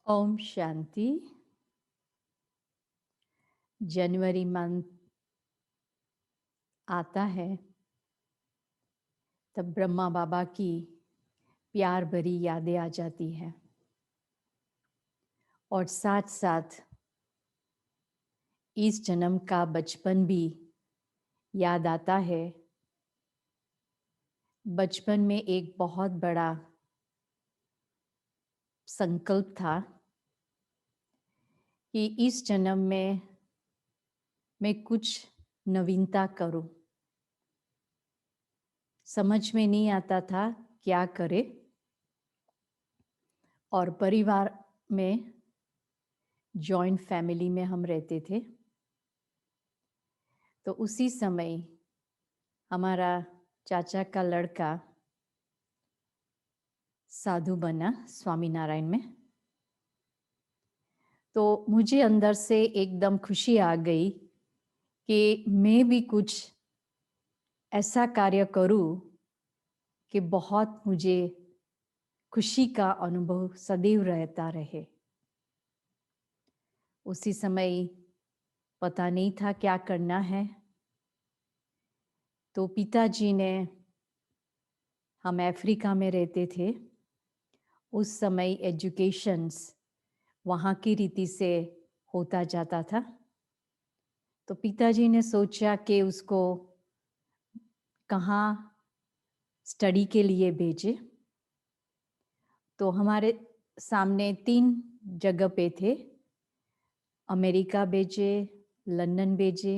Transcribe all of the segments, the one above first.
ओम शांति। जनवरी month आता है तब ब्रह्मा बाबा की प्यार भरी यादें आ जाती हैं और साथ साथ इस जन्म का बचपन भी याद आता है। बचपन में एक बहुत बड़ा संकल्प था कि इस जन्म में मैं कुछ नवीनता करूं। समझ में नहीं आता था क्या करे, और परिवार में जॉइंट फैमिली में हम रहते थे। तो उसी समय हमारा चाचा का लड़का साधु बना स्वामीनारायण में। तो मुझे अंदर से एकदम खुशी आ गई कि मैं भी कुछ ऐसा कार्य करूं कि बहुत मुझे खुशी का अनुभव सदैव रहता रहे। उसी समय पता नहीं था क्या करना है। तो पिताजी ने, हम अफ्रीका में रहते थे उस समय, एजुकेशंस वहाँ की रीति से होता जाता था। तो पिताजी ने सोचा कि उसको कहाँ स्टडी के लिए भेजे। तो हमारे सामने 3 जगह पे थे, अमेरिका भेजे, लंदन भेजे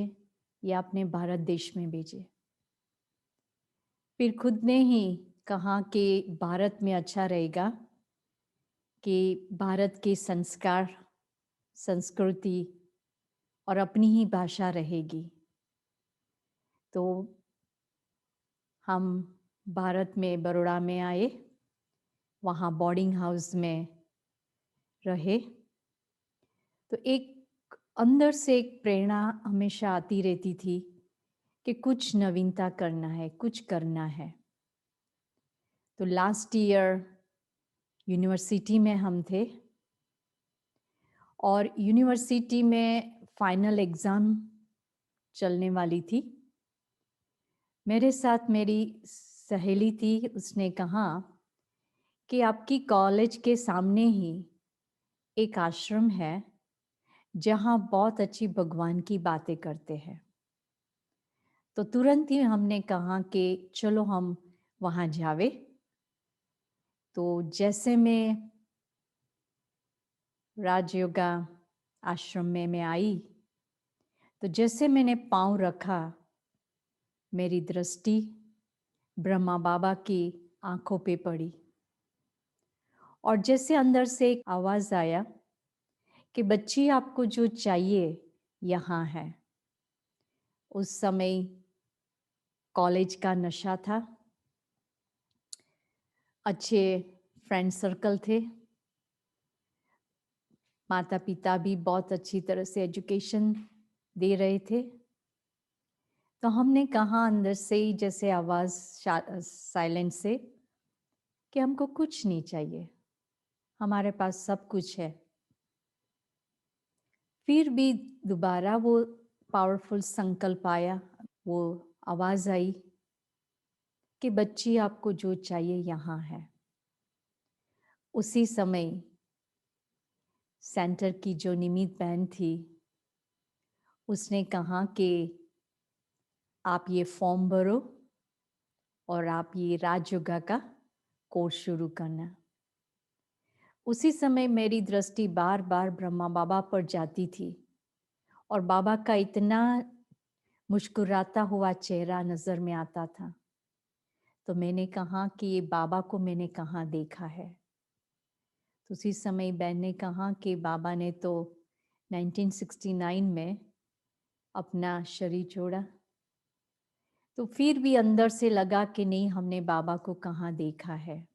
या अपने भारत देश में भेजे। फिर खुद ने ही कहा कि भारत में अच्छा रहेगा, कि भारत के संस्कार, संस्कृति और अपनी ही भाषा रहेगी। तो हम भारत में बड़ौदा में आए, वहाँ बोर्डिंग हाउस में रहे। तो एक अंदर से एक प्रेरणा हमेशा आती रहती थी कि कुछ नवीनता करना है, कुछ करना है। तो लास्ट ईयर यूनिवर्सिटी में हम थे और यूनिवर्सिटी में फाइनल एग्ज़ाम चलने वाली थी। मेरे साथ मेरी सहेली थी, उसने कहा कि आपकी कॉलेज के सामने ही एक आश्रम है जहाँ बहुत अच्छी भगवान की बातें करते हैं। तो तुरंत ही हमने कहा कि चलो हम वहाँ जावे। तो जैसे मैं राजयोगा आश्रम में मैं आई, तो जैसे मैंने पाँव रखा, मेरी दृष्टि ब्रह्मा बाबा की आंखों पे पड़ी और जैसे अंदर से एक आवाज़ आया कि बच्ची, आपको जो चाहिए यहाँ है। उस समय कॉलेज का नशा था, अच्छे फ्रेंड सर्कल थे, माता पिता भी बहुत अच्छी तरह से एजुकेशन दे रहे थे। तो हमने कहा अंदर से ही, जैसे आवाज़ साइलेंट से, कि हमको कुछ नहीं चाहिए, हमारे पास सब कुछ है। फिर भी दोबारा वो पावरफुल संकल्प आया, वो आवाज़ आई कि बच्ची, आपको जो चाहिए यहाँ है। उसी समय सेंटर की जो निमित बहन थी, उसने कहा कि आप ये फॉर्म भरो और आप ये राजयोगा का कोर्स शुरू करना। उसी समय मेरी दृष्टि बार बार ब्रह्मा बाबा पर जाती थी और बाबा का इतना मुस्कुराता हुआ चेहरा नज़र में आता था। तो मैंने कहा कि ये बाबा को मैंने कहाँ देखा है। तो उसी समय बहन ने कहा कि बाबा ने तो 1969 में अपना शरीर छोड़ा। तो फिर भी अंदर से लगा कि नहीं, हमने बाबा को कहाँ देखा है।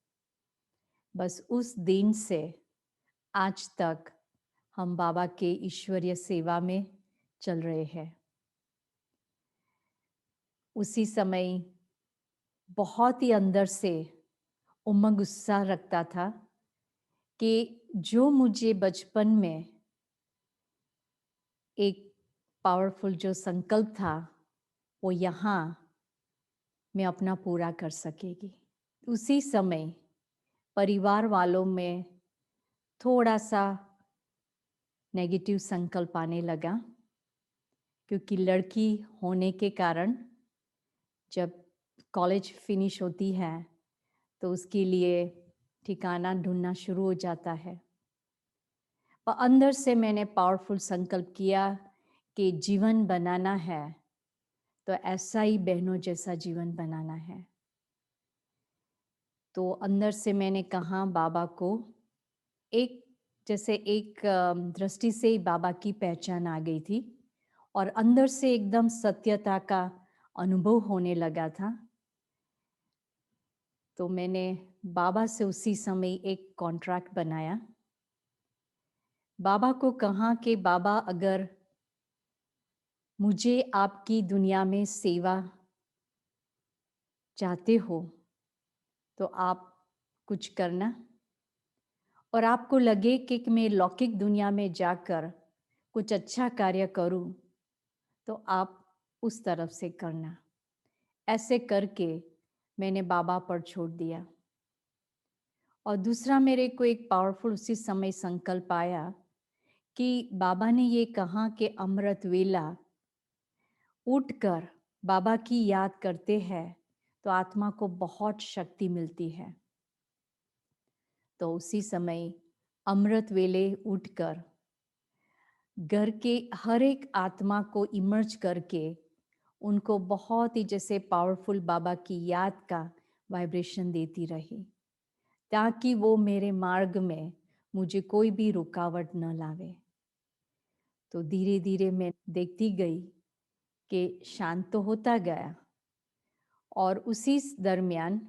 बस उस दिन से आज तक हम बाबा के ईश्वरीय सेवा में चल रहे हैं। उसी समय बहुत ही अंदर से उमंग उत्साह रखता था कि जो मुझे बचपन में एक पावरफुल जो संकल्प था, वो यहाँ मैं अपना पूरा कर सकेगी। उसी समय परिवार वालों में थोड़ा-सा नेगेटिव संकल्प आने लगा, क्योंकि लड़की होने के कारण जब कॉलेज फिनिश होती है, तो उसके लिए ठिकाना ढूँढना शुरू हो जाता है। पर अंदर से मैंने पावरफुल संकल्प किया कि जीवन बनाना है, तो ऐसा ही बहनों जैसा जीवन बनाना है। तो अंदर से मैंने कहा बाबा को, एक जैसे एक दृष्टि से ही बाबा की पहचान आ गई थी और अंदर से एकदम सत्यता का अनुभव होने लगा था। तो मैंने बाबा से उसी समय एक कॉन्ट्रैक्ट बनाया। बाबा को कहा कि बाबा, अगर मुझे आपकी दुनिया में सेवा चाहते हो, तो आप कुछ करना, और आपको लगे कि मैं लौकिक दुनिया में जाकर कुछ अच्छा कार्य करूं, तो आप उस तरफ से करना। ऐसे करके मैंने बाबा पर छोड़ दिया। और दूसरा मेरे को एक पावरफुल उसी समय संकल्प आया कि बाबा ने ये कहा कि अमृत वेला उठकर बाबा की याद करते हैं तो आत्मा को बहुत शक्ति मिलती है। तो उसी समय अमृत वेले उठकर घर के हर एक आत्मा को इमर्ज करके उनको बहुत ही जैसे पावरफुल बाबा की याद का वाइब्रेशन देती रही, ताकि वो मेरे मार्ग में मुझे कोई भी रुकावट न लावे। तो धीरे धीरे मैं देखती गई कि शांत तो होता गया, और उसी दरमियान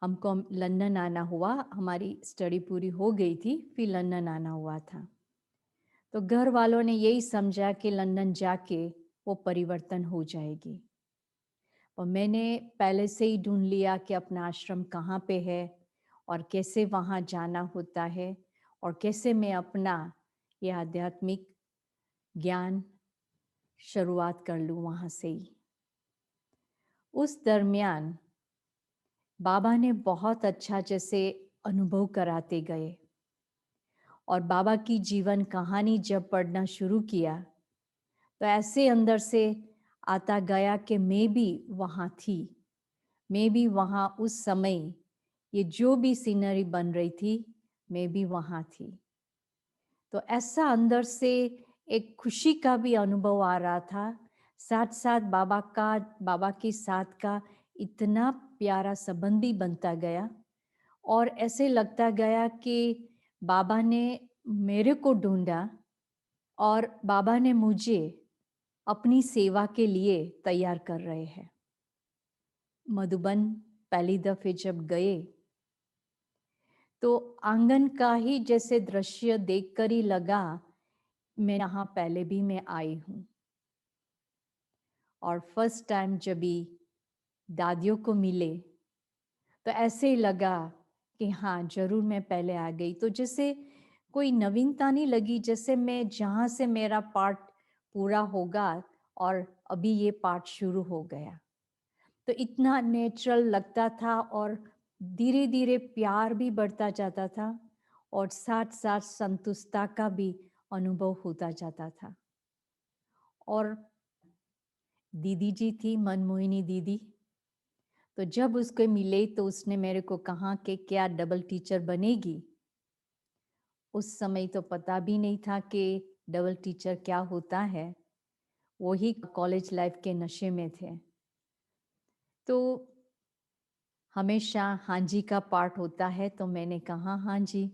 हमको लंदन आना हुआ। हमारी स्टडी पूरी हो गई थी, फिर लंदन आना हुआ था। तो घर वालों ने यही समझा कि लंदन जाके वो परिवर्तन हो जाएगी, और मैंने पहले से ही ढूंढ लिया कि अपना आश्रम कहाँ पे है और कैसे वहाँ जाना होता है, और कैसे मैं अपना ये आध्यात्मिक ज्ञान शुरुआत कर लूँ वहाँ से ही। उस दरमियान बाबा ने बहुत अच्छा जैसे अनुभव कराते गए, और बाबा की जीवन कहानी जब पढ़ना शुरू किया, तो ऐसे अंदर से आता गया कि मैं भी वहाँ थी, मैं भी वहाँ उस समय ये जो भी सीनरी बन रही थी, मैं भी वहाँ थी। तो ऐसा अंदर से एक खुशी का भी अनुभव आ रहा था, साथ साथ बाबा के साथ का इतना प्यारा संबंध भी बनता गया, और ऐसे लगता गया कि बाबा ने मेरे को ढूंढा और बाबा ने मुझे अपनी सेवा के लिए तैयार कर रहे हैं। मधुबन पहली दफे जब गए, तो आंगन का ही जैसे दृश्य देखकर ही लगा मैं यहाँ पहले भी मैं आई हूँ। और फर्स्ट टाइम जब भी दादियों को मिले, तो ऐसे ही लगा कि हाँ, जरूर मैं पहले आ गई। तो जैसे कोई नवीनता नहीं लगी, जैसे मैं जहाँ से मेरा पार्ट पूरा होगा और अभी ये पार्ट शुरू हो गया। तो इतना नेचुरल लगता था, और धीरे धीरे प्यार भी बढ़ता जाता था, और साथ साथ संतुष्टता का भी अनुभव होता जाता था। और दीदी जी थी, मनमोहिनी दीदी, तो जब उसको मिले तो उसने मेरे को कहा कि क्या डबल टीचर बनेगी। उस समय तो पता भी नहीं था कि डबल टीचर क्या होता है, वही कॉलेज लाइफ के नशे में थे। तो हमेशा हाँ जी का पार्ट होता है, तो मैंने कहा हाँ जी।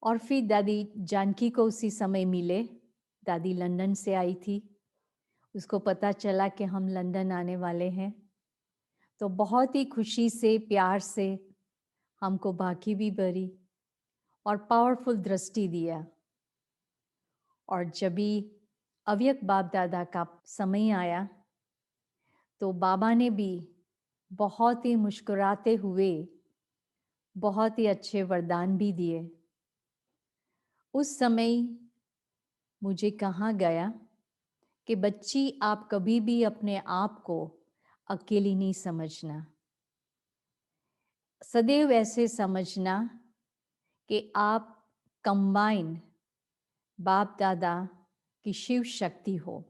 और फिर दादी जानकी को उसी समय मिले। दादी लंदन से आई थी, उसको पता चला कि हम लंदन आने वाले हैं, तो बहुत ही खुशी से प्यार से हमको बाकी भी भरी और पावरफुल दृष्टि दिया। और जब भी अव्यक्त बाप दादा का समय आया, तो बाबा ने भी बहुत ही मुस्कुराते हुए बहुत ही अच्छे वरदान भी दिए। उस समय मुझे कहा गया कि बच्ची, आप कभी भी अपने आप को अकेली नहीं समझना। सदैव ऐसे समझना कि आप कंबाइन बाप दादा की शिव शक्ति हो।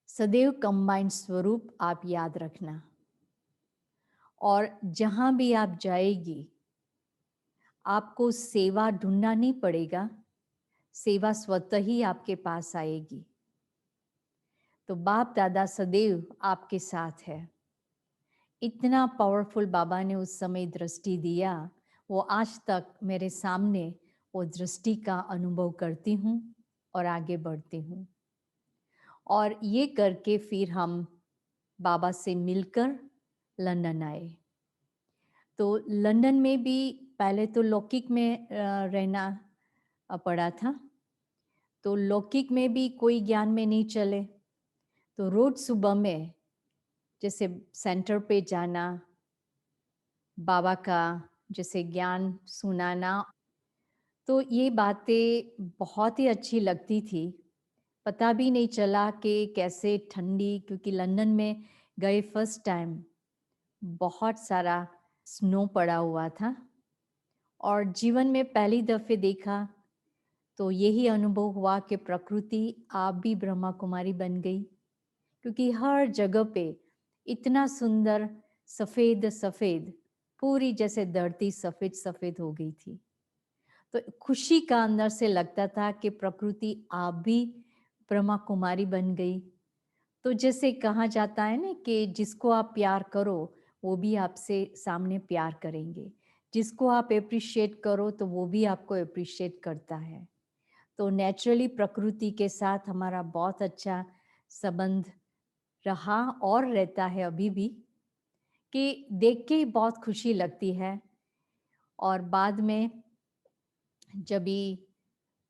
सदैव कंबाइंड स्वरूप आप याद रखना। और जहाँ भी आप जाएगी, आपको सेवा ढूंढना नहीं पड़ेगा, सेवा स्वतः ही आपके पास आएगी। तो बाप दादा सदैव आपके साथ है। इतना पावरफुल बाबा ने उस समय दृष्टि दिया, वो आज तक मेरे सामने वो दृष्टि का अनुभव करती हूँ और आगे बढ़ती हूँ। और ये करके फिर हम बाबा से मिलकर लंदन आए। तो लंदन में भी पहले तो लौकिक में रहना पड़ा था। तो लौकिक में भी कोई ज्ञान में नहीं चले, तो रोज सुबह में जैसे सेंटर पे जाना, बाबा का जैसे ज्ञान सुनाना, तो ये बातें बहुत ही अच्छी लगती थी। पता भी नहीं चला कि कैसे ठंडी, क्योंकि लंदन में गए फर्स्ट टाइम बहुत सारा स्नो पड़ा हुआ था और जीवन में पहली दफ़े देखा तो यही अनुभव हुआ कि प्रकृति आप भी ब्रह्मा कुमारी बन गई, क्योंकि हर जगह पे इतना सुंदर सफ़ेद सफ़ेद, पूरी जैसे धरती सफ़ेद सफ़ेद हो गई थी। तो खुशी का अंदर से लगता था कि प्रकृति आप भी ब्रह्मा कुमारी बन गई। तो जैसे कहा जाता है ना कि जिसको आप प्यार करो वो भी आपसे सामने प्यार करेंगे, जिसको आप अप्रिशिएट करो तो वो भी आपको अप्रिशिएट करता है। तो नेचुरली प्रकृति के साथ हमारा बहुत अच्छा संबंध रहा और रहता है अभी भी, कि देख के ही बहुत खुशी लगती है। और बाद में जब भी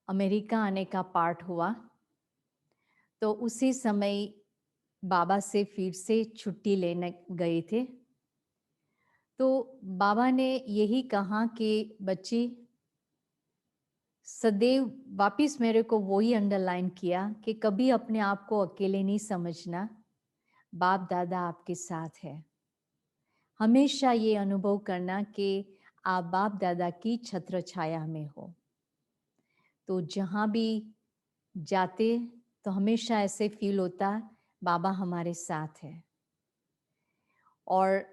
अमेरिका आने का पार्ट हुआ, तो उसी समय बाबा से फिर से छुट्टी लेने गए थे। तो बाबा ने यही कहा कि बच्ची, सदैव वापिस मेरे को वही अंडरलाइन किया कि कभी अपने आप को अकेले नहीं समझना, बाप दादा आपके साथ है। हमेशा ये अनुभव करना कि आप बाप दादा की छत्र छाया में हो। तो जहाँ भी जाते तो हमेशा ऐसे फील होता बाबा हमारे साथ है। और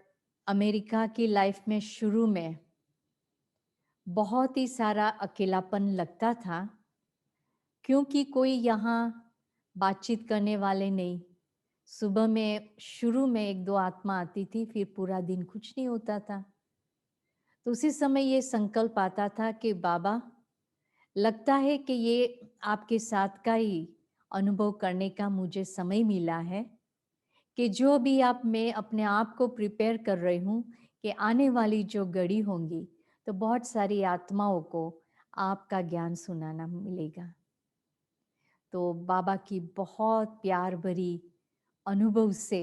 अमेरिका की लाइफ में शुरू में बहुत ही सारा अकेलापन लगता था, क्योंकि कोई यहाँ बातचीत करने वाले नहीं। सुबह में शुरू में एक दो आत्मा आती थी, फिर पूरा दिन कुछ नहीं होता था। तो उसी समय ये संकल्प आता था कि बाबा, लगता है कि ये आपके साथ का ही अनुभव करने का मुझे समय मिला है, कि जो भी आप मैं अपने आप को प्रिपेयर कर रही हूँ कि आने वाली जो घड़ी होंगी तो बहुत सारी आत्माओं को आपका ज्ञान सुनाना मिलेगा। तो बाबा की बहुत प्यार भरी अनुभव से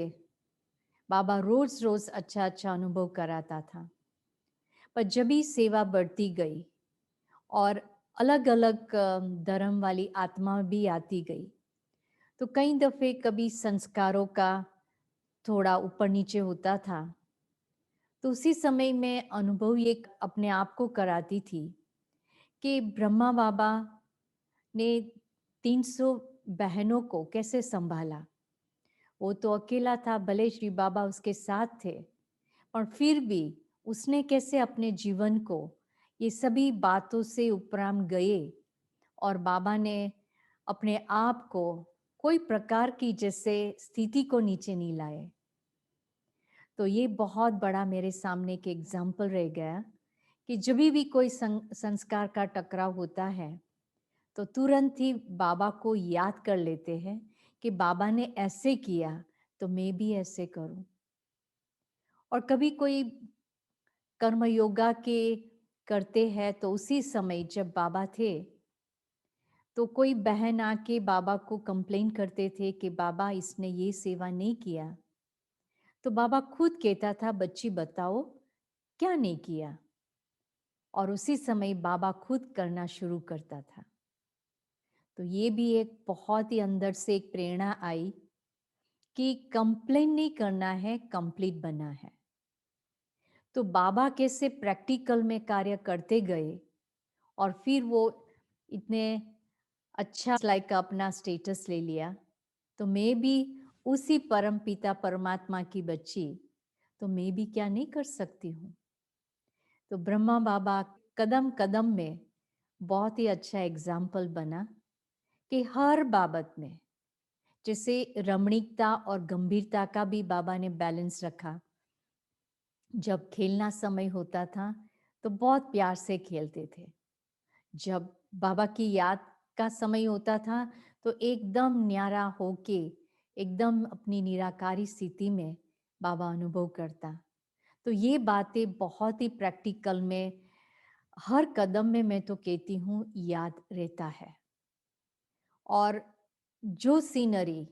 बाबा रोज रोज अच्छा अच्छा अनुभव कराता था। पर जब भी सेवा बढ़ती गई और अलग अलग धर्म वाली आत्मा भी आती गई, तो कई दफ़े कभी संस्कारों का थोड़ा ऊपर नीचे होता था। तो उसी समय में अनुभव ये अपने आप को कराती थी कि ब्रह्मा बाबा ने 300 बहनों को कैसे संभाला। वो तो अकेला था, भले श्री बाबा उसके साथ थे, पर फिर भी उसने कैसे अपने जीवन को ये सभी बातों से उपराम गए और बाबा ने अपने आप को कोई प्रकार की जैसे स्थिति को नीचे नहीं लाए। तो ये बहुत बड़ा मेरे सामने एक एग्जाम्पल रह गया कि जब भी कोई संस्कार का टकराव होता है तो तुरंत ही बाबा को याद कर लेते हैं कि बाबा ने ऐसे किया तो मैं भी ऐसे करूं। और कभी कोई कर्म योगा के करते हैं तो उसी समय जब बाबा थे तो कोई बहन आके बाबा को कंप्लेन करते थे कि बाबा इसने ये सेवा नहीं किया। तो बाबा खुद कहता था, बच्ची बताओ क्या नहीं किया, और उसी समय बाबा खुद करना शुरू करता था। तो ये भी एक बहुत ही अंदर से एक प्रेरणा आई कि कंप्लेन नहीं करना है, कंप्लीट बनना है। तो बाबा कैसे प्रैक्टिकल में कार्य करते गए और फिर वो इतने अच्छा लाइक अपना स्टेटस ले लिया, तो मैं भी उसी परम पिता परमात्मा की बच्ची, तो मैं भी क्या नहीं कर सकती हूँ। तो ब्रह्मा बाबा कदम कदम में बहुत ही अच्छा एग्जाम्पल बना कि हर बाबत में, जैसे रमणीकता और गंभीरता का भी बाबा ने बैलेंस रखा। जब खेलना समय होता था तो बहुत प्यार से खेलते थे, जब बाबा की याद का समय होता था तो एकदम न्यारा होके एकदम अपनी निराकारी स्थिति में बाबा अनुभव करता। तो ये बातें बहुत ही प्रैक्टिकल में हर कदम में मैं तो कहती हूँ याद रहता है। और जो सीनरी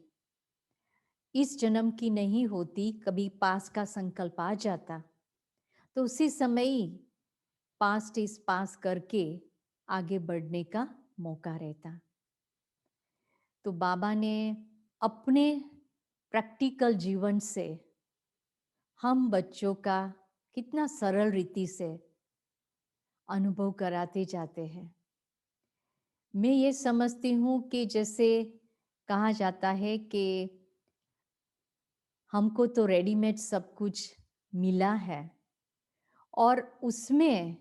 इस जन्म की नहीं होती, कभी पास का संकल्प आ जाता तो उसी समय ही पास्ट इस पास करके आगे बढ़ने का मौका रहता। तो बाबा ने अपने प्रैक्टिकल जीवन से हम बच्चों का कितना सरल रीति से अनुभव कराते जाते हैं। मैं ये समझती हूँ कि जैसे कहा जाता है कि हमको तो रेडीमेड सब कुछ मिला है, और उसमें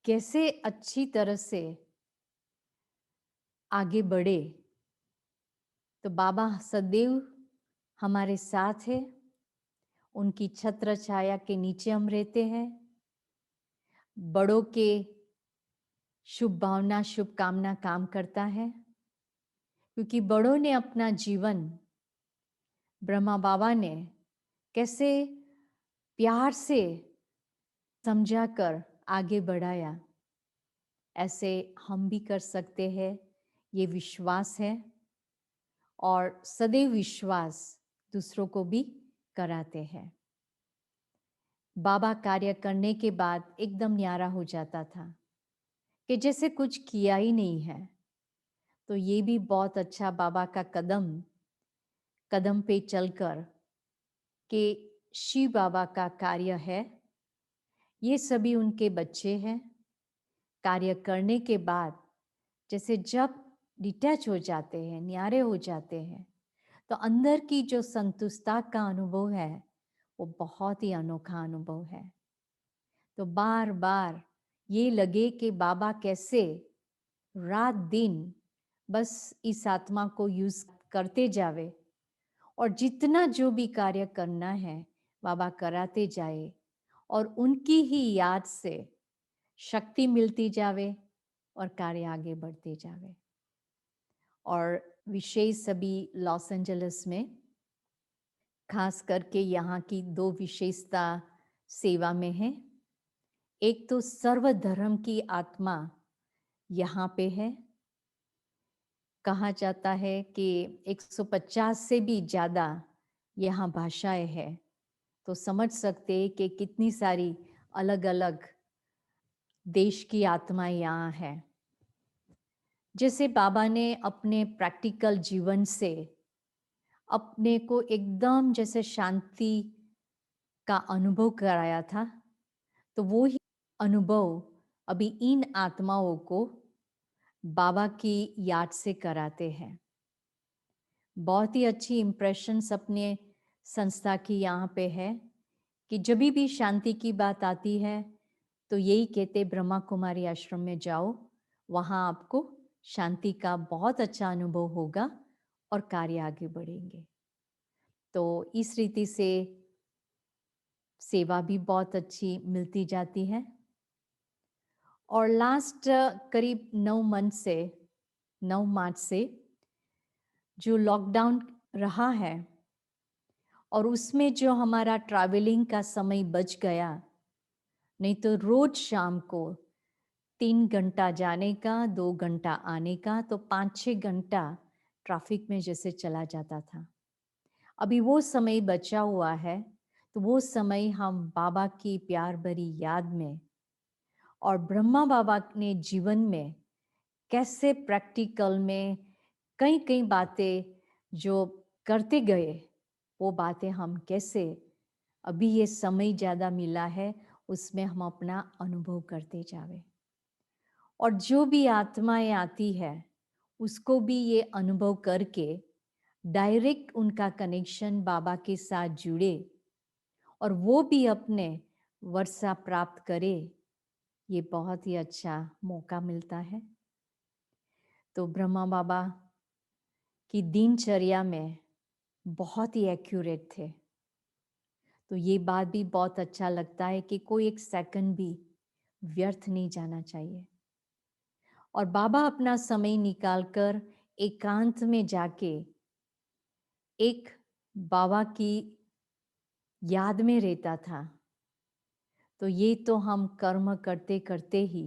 कैसे अच्छी तरह से आगे बढ़े। तो बाबा सदैव हमारे साथ है, उनकी छत्र छाया के नीचे हम रहते हैं। बड़ों के शुभ भावना शुभकामना काम करता है, क्योंकि बड़ों ने अपना जीवन ब्रह्मा बाबा ने कैसे प्यार से समझाकर आगे बढ़ाया, ऐसे हम भी कर सकते हैं। ये विश्वास है, और सदैव विश्वास दूसरों को भी कराते हैं। बाबा कार्य करने के बाद एकदम न्यारा हो जाता था कि जैसे कुछ किया ही नहीं है। तो ये भी बहुत अच्छा बाबा का कदम कदम पे चलकर कि शिव बाबा का कार्य है, ये सभी उनके बच्चे हैं। कार्य करने के बाद जैसे जब डिटैच हो जाते हैं, न्यारे हो जाते हैं, तो अंदर की जो संतुष्टता का अनुभव है वो बहुत ही अनोखा अनुभव है। तो बार बार ये लगे कि बाबा कैसे रात दिन बस इस आत्मा को यूज करते जावे, और जितना जो भी कार्य करना है बाबा कराते जाए, और उनकी ही याद से शक्ति मिलती जावे और कार्य आगे बढ़ते जावे। और विशेष सभी लॉस एंजलिस में खास करके यहाँ की दो विशेषता सेवा में है। एक तो सर्वधर्म की आत्मा यहाँ पे है। कहा जाता है कि 150 से भी ज़्यादा यहाँ भाषाएं हैं, तो समझ सकते हैं कि कितनी सारी अलग अलग देश की आत्माएं यहाँ है। जैसे बाबा ने अपने प्रैक्टिकल जीवन से अपने को एकदम जैसे शांति का अनुभव कराया था, तो वो ही अनुभव अभी इन आत्माओं को बाबा की याद से कराते हैं। बहुत ही अच्छी इम्प्रेशंस अपने संस्था की यहाँ पे है कि जब भी शांति की बात आती है तो यही कहते ब्रह्मा कुमारी आश्रम में जाओ, वहाँ आपको शांति का बहुत अच्छा अनुभव होगा और कार्य आगे बढ़ेंगे। तो इस रीति से सेवा भी बहुत अच्छी मिलती जाती है। और लास्ट करीब 9 मार्च से जो लॉकडाउन रहा है, और उसमें जो हमारा ट्रैवलिंग का समय बच गया, नहीं तो रोज शाम को 3 घंटा जाने का, 2 घंटा आने का, तो 5-6 घंटा ट्रैफिक में जैसे चला जाता था। अभी वो समय बचा हुआ है, तो वो समय हम बाबा की प्यार भरी याद में और ब्रह्मा बाबा ने जीवन में कैसे प्रैक्टिकल में कई कई बातें जो करते गए, वो बातें हम कैसे अभी ये समय ज़्यादा मिला है उसमें हम अपना अनुभव करते जावे। और जो भी आत्माएं आती है उसको भी ये अनुभव करके डायरेक्ट उनका कनेक्शन बाबा के साथ जुड़े और वो भी अपने वर्षा प्राप्त करे, ये बहुत ही अच्छा मौका मिलता है। तो ब्रह्मा बाबा की दिनचर्या में बहुत ही एक्यूरेट थे। तो ये बात भी बहुत अच्छा लगता है कि कोई एक सेकंड भी व्यर्थ नहीं जाना चाहिए। और बाबा अपना समय निकालकर एकांत में जाके एक बाबा की याद में रहता था। तो ये तो हम कर्म करते करते ही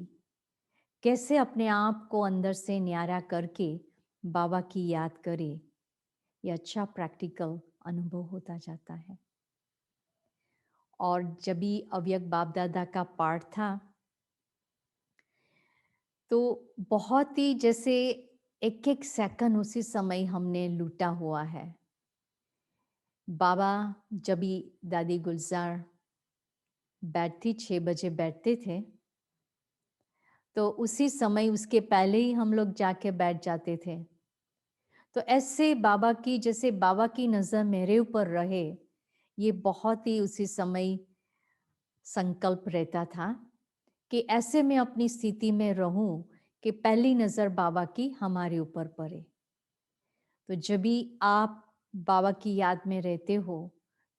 कैसे अपने आप को अंदर से न्यारा करके बाबा की याद करे, ये अच्छा प्रैक्टिकल अनुभव होता जाता है। और जब भी अव्यक्त बाप दादा का पाठ था तो बहुत ही जैसे एक एक सेकंड उसी समय हमने लूटा हुआ है। बाबा जब भी दादी गुलजार बैठती 6 बजे बैठते थे तो उसी समय उसके पहले ही हम लोग जाके बैठ जाते थे। तो ऐसे बाबा की जैसे बाबा की नज़र मेरे ऊपर रहे, ये बहुत ही उसी समय संकल्प रहता था कि ऐसे मैं अपनी स्थिति में रहूं कि पहली नज़र बाबा की हमारे ऊपर पड़े। तो जब भी आप बाबा की याद में रहते हो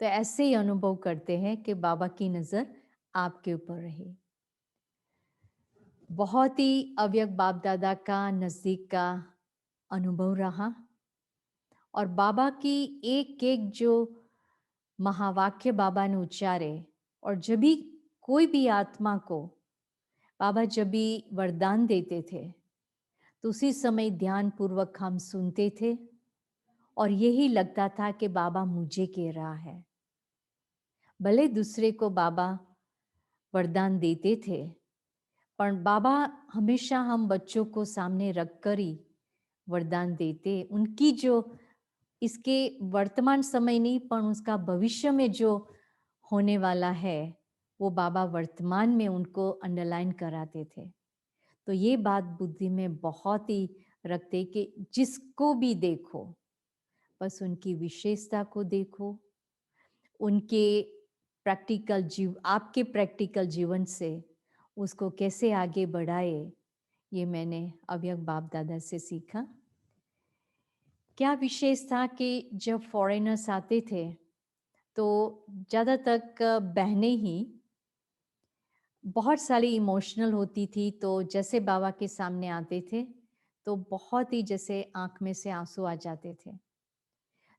तो ऐसे ही अनुभव करते हैं कि बाबा की नज़र आपके ऊपर रहे। बहुत ही अव्यक्त बाप दादा का नज़दीक का अनुभव रहा और बाबा की एक एक जो महावाक्य बाबा ने उच्चारे और जब भी कोई भी आत्मा को बाबा जब भी वरदान देते थे तो उसी समय ध्यान पूर्वक हम सुनते थे और यही लगता था कि बाबा मुझे कह रहा है। भले दूसरे को बाबा वरदान देते थे पर बाबा हमेशा हम बच्चों को सामने रखकर ही वरदान देते। उनकी जो इसके वर्तमान समय नहीं पर उसका भविष्य में जो होने वाला है वो बाबा वर्तमान में उनको अंडरलाइन कराते थे। तो ये बात बुद्धि में बहुत ही रखते कि जिसको भी देखो बस उनकी विशेषता को देखो, उनके प्रैक्टिकल आपके प्रैक्टिकल जीवन से उसको कैसे आगे बढ़ाए, ये मैंने अव्यक्त बाप दादा से सीखा। क्या विशेष था कि जब फॉरेनर्स आते थे तो ज़्यादा तक बहनें ही बहुत सारी इमोशनल होती थी। तो जैसे बाबा के सामने आते थे तो बहुत ही जैसे आंख में से आंसू आ जाते थे।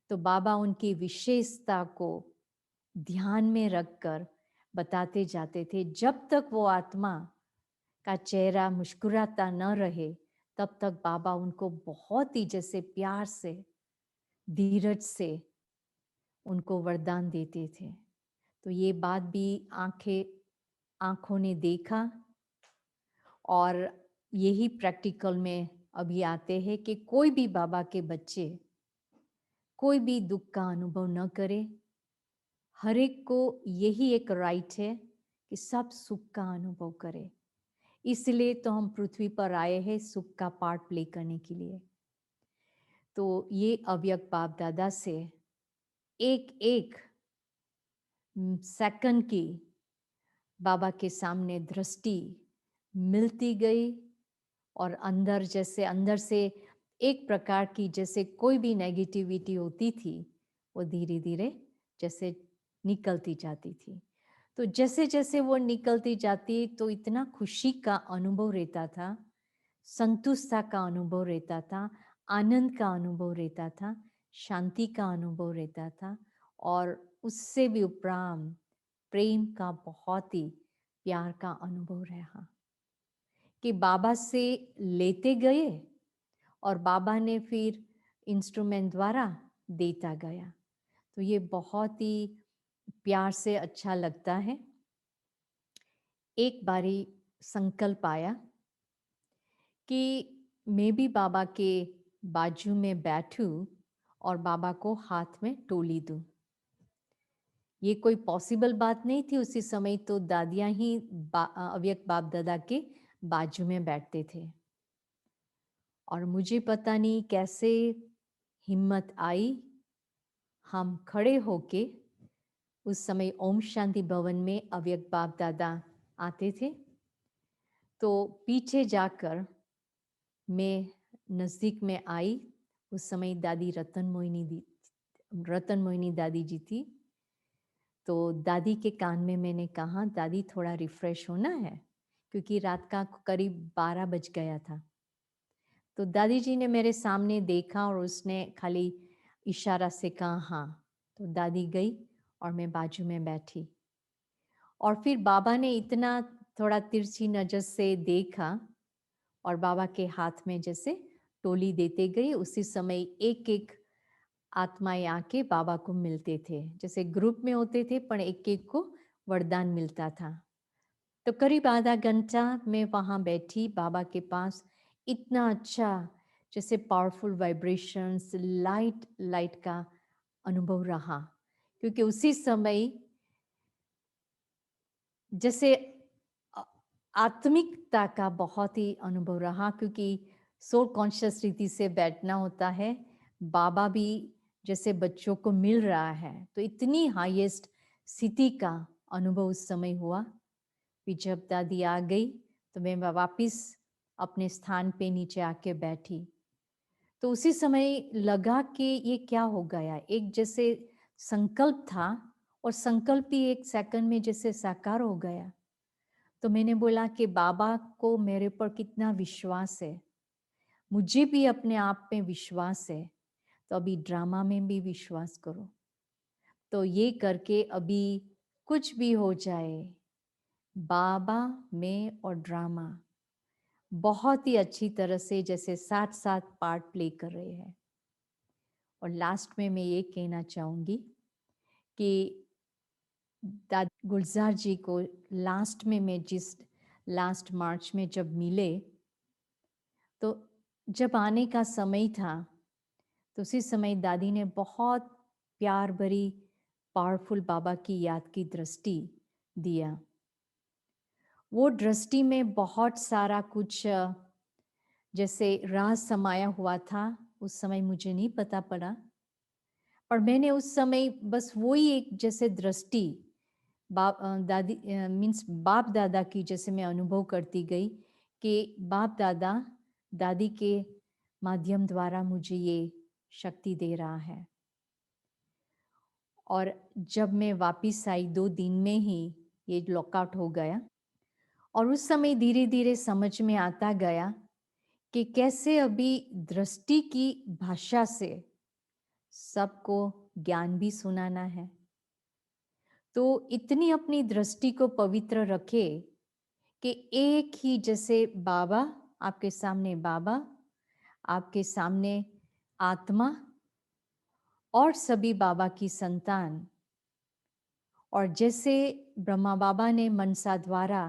तो बाबा उनकी विशेषता को ध्यान में रखकर बताते जाते थे। जब तक वो आत्मा का चेहरा मुस्कुराता न रहे तब तक बाबा उनको बहुत ही जैसे प्यार से धीरज से उनको वरदान देते थे। तो ये बात भी आंखों ने देखा और यही प्रैक्टिकल में अभी आते हैं कि कोई भी बाबा के बच्चे कोई भी दुख का अनुभव न करे। हर एक को यही एक राइट है कि सब सुख का अनुभव करे। इसलिए तो हम पृथ्वी पर आए हैं सुख का पार्ट प्ले करने के लिए। तो ये अव्यक्त बाप दादा से एक एक सेकंड की बाबा के सामने दृष्टि मिलती गई और अंदर से एक प्रकार की जैसे कोई भी नेगेटिविटी होती थी वो धीरे धीरे जैसे निकलती जाती थी। तो जैसे जैसे वो निकलती जाती तो इतना खुशी का अनुभव रहता था, संतुष्टता का अनुभव रहता था, आनंद का अनुभव रहता था, शांति का अनुभव रहता था और उससे भी उपरांत प्रेम का बहुत ही प्यार का अनुभव रहा कि बाबा से लेते गए और बाबा ने फिर इंस्ट्रूमेंट द्वारा देता गया। तो ये बहुत ही प्यार से अच्छा लगता है। एक बारी संकल्प आया कि मैं भी बाबा के बाजू में बैठूं और बाबा को हाथ में टोली दूं। ये कोई पॉसिबल बात नहीं थी, उसी समय तो दादियाँ ही अव्यक्त बाप दादा के बाजू में बैठते थे। और मुझे पता नहीं कैसे हिम्मत आई, हम खड़े होके, उस समय ओम शांति भवन में अव्यक्त बाप दादा आते थे, तो पीछे जाकर मैं नज़दीक में आई। उस समय दादी रतन मोहिनी दादी जी थी। तो दादी के कान में मैंने कहा, दादी थोड़ा रिफ्रेश होना है, क्योंकि रात का करीब 12 बज गया था। तो दादी जी ने मेरे सामने देखा और उसने खाली इशारा से कहा हाँ। तो दादी गई और मैं बाजू में बैठी। और फिर बाबा ने इतना थोड़ा तिरछी नज़र से देखा और बाबा के हाथ में जैसे टोली देते गए। उसी समय एक एक आत्माएं आके बाबा को मिलते थे, जैसे ग्रुप में होते थे पर एक एक को वरदान मिलता था। तो करीब आधा घंटा मैं वहाँ बैठी बाबा के पास। इतना अच्छा जैसे पावरफुल वाइब्रेशंस, लाइट लाइट का अनुभव रहा, क्योंकि उसी समय जैसे आत्मिकता का बहुत ही अनुभव रहा, क्योंकि सोल कॉन्शियस रीति से बैठना होता है। बाबा भी जैसे बच्चों को मिल रहा है, तो इतनी हाईएस्ट स्थिति का अनुभव उस समय हुआ। फिर जब दादी आ गई तो मैं वापस अपने स्थान पे नीचे आके बैठी। तो उसी समय लगा कि ये क्या हो गया, एक जैसे संकल्प था और संकल्प ही एक सेकंड में जैसे साकार हो गया। तो मैंने बोला कि बाबा को मेरे पर कितना विश्वास है, मुझे भी अपने आप में विश्वास है, तो अभी ड्रामा में भी विश्वास करो। तो ये करके अभी कुछ भी हो जाए, बाबा, मैं और ड्रामा बहुत ही अच्छी तरह से जैसे साथ साथ पार्ट प्ले कर रहे हैं। और लास्ट में मैं ये कहना चाहूँगी कि दादी गुलजार जी को लास्ट में मैं लास्ट मार्च में जब मिले, तो जब आने का समय था, तो उसी समय दादी ने बहुत प्यार भरी पावरफुल बाबा की याद की दृष्टि दिया। वो दृष्टि में बहुत सारा कुछ जैसे राज समाया हुआ था, उस समय मुझे नहीं पता पड़ा, पर मैंने उस समय बस वही एक जैसे दृष्टि दादी मीन्स बाप दादा की जैसे मैं अनुभव करती गई कि बाप दादा दादी के माध्यम द्वारा मुझे ये शक्ति दे रहा है। और जब मैं वापस आई 2 दिन में ही ये लॉकआउट हो गया, और उस समय धीरे धीरे समझ में आता गया कि कैसे अभी दृष्टि की भाषा से सबको ज्ञान भी सुनाना है। तो इतनी अपनी दृष्टि को पवित्र रखे कि एक ही जैसे बाबा, आपके सामने बाबा, आपके सामने आत्मा और सभी बाबा की संतान। और जैसे ब्रह्मा बाबा ने मनसा द्वारा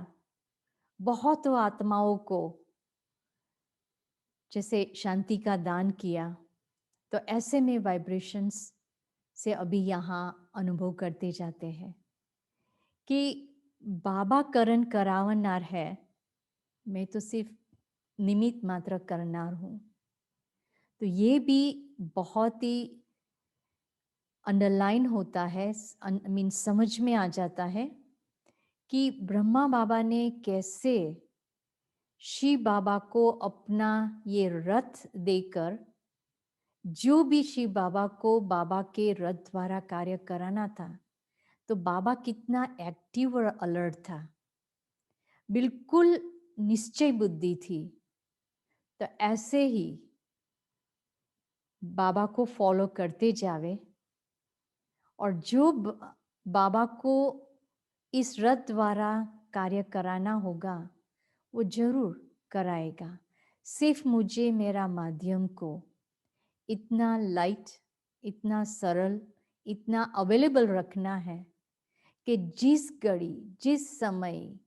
बहुत आत्माओं को जैसे शांति का दान किया, तो ऐसे में वाइब्रेशंस से अभी यहाँ अनुभव करते जाते हैं कि बाबा करण करावनार है, मैं तो सिर्फ निमित्त मात्र करनार हूँ। तो ये भी बहुत ही अंडरलाइन होता है, मीन समझ में आ जाता है कि ब्रह्मा बाबा ने कैसे शिव बाबा को अपना ये रथ देकर, जो भी शिव बाबा को बाबा के रथ द्वारा कार्य कराना था, तो बाबा कितना एक्टिव और अलर्ट था, बिल्कुल निश्चय बुद्धि थी। तो ऐसे ही बाबा को फॉलो करते जावे, और जो बाबा को इस रथ द्वारा कार्य कराना होगा वो जरूर कराएगा। सिर्फ मुझे मेरा माध्यम को इतना लाइट, इतना सरल, इतना अवेलेबल रखना है कि जिस घड़ी, जिस समय,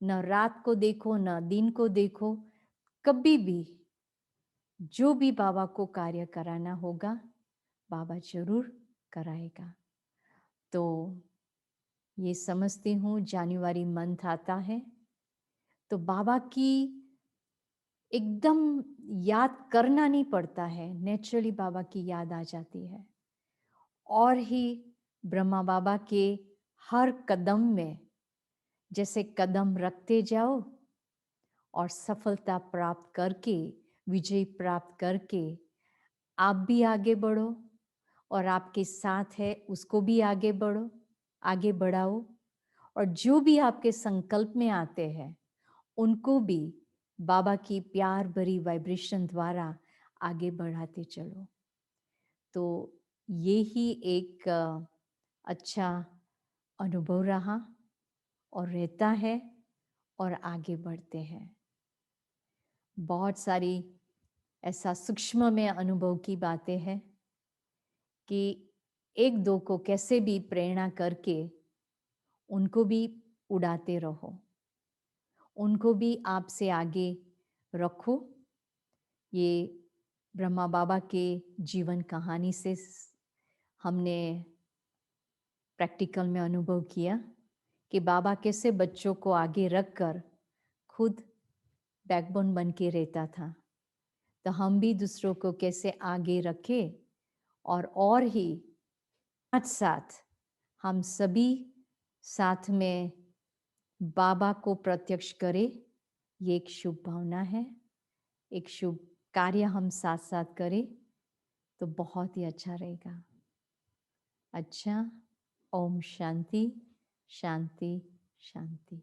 न रात को देखो न दिन को देखो, कभी भी जो भी बाबा को कार्य कराना होगा, बाबा जरूर कराएगा। तो ये समझती हूँ जनवरी मंथ आता है तो बाबा की एकदम याद करना नहीं पड़ता है, नेचुरली बाबा की याद आ जाती है। और ही ब्रह्मा बाबा के हर कदम में जैसे कदम रखते जाओ और सफलता प्राप्त करके, विजय प्राप्त करके आप भी आगे बढ़ो और आपके साथ है उसको भी आगे बढ़ो, आगे बढ़ाओ। और जो भी आपके संकल्प में आते हैं उनको भी बाबा की प्यार भरी वाइब्रेशन द्वारा आगे बढ़ाते चलो। तो ये ही एक अच्छा अनुभव रहा और रहता है और आगे बढ़ते हैं। बहुत सारी ऐसा सूक्ष्म में अनुभव की बातें हैं कि एक दो को कैसे भी प्रेरणा करके उनको भी उड़ाते रहो, उनको भी आपसे आगे रखो। ये ब्रह्मा बाबा के जीवन कहानी से हमने प्रैक्टिकल में अनुभव किया कि बाबा कैसे बच्चों को आगे रखकर खुद बैकबोन बन के रहता था। तो हम भी दूसरों को कैसे आगे रखें और ही साथ साथ हम सभी साथ में बाबा को प्रत्यक्ष करें। ये एक शुभ भावना है, एक शुभ कार्य हम साथ साथ करें तो बहुत ही अच्छा रहेगा। अच्छा, ओम शांति शांति शांति।